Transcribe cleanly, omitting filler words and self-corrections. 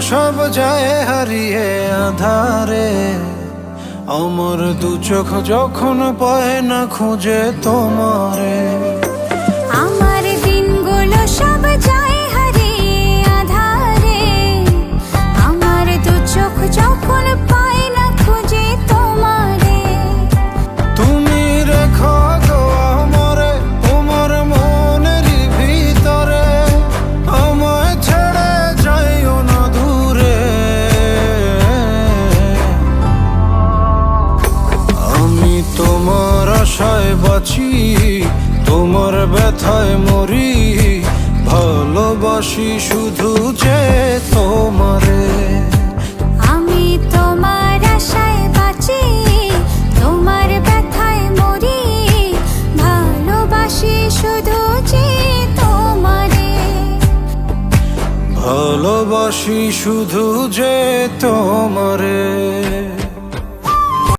সব যায় হারিয়ে আধারে, আমার দু চোখ যখন পায় না খুঁজে তোমারে। আমার দিনগুলো সব যায় হারিয়ে আধারে, আমার দু চোখ যখন পায় না খুঁজে তোমারে। তুমি রেখো গো আমারে তোমার মনের ভিতরে, আমায় ছেড়ে যাইও না দূরে। আমি তোমার আশায় বাঁচি, তোমার ব্যথায় মরি, ভালোবাসি শুধু যে তোমারে। আমি তোমার আশায় বাঁচি, তোমার ব্যথায় মরি, ভালোবাসি শুধু যে তোমারে। ভালোবাসি শুধু যে তোমারে।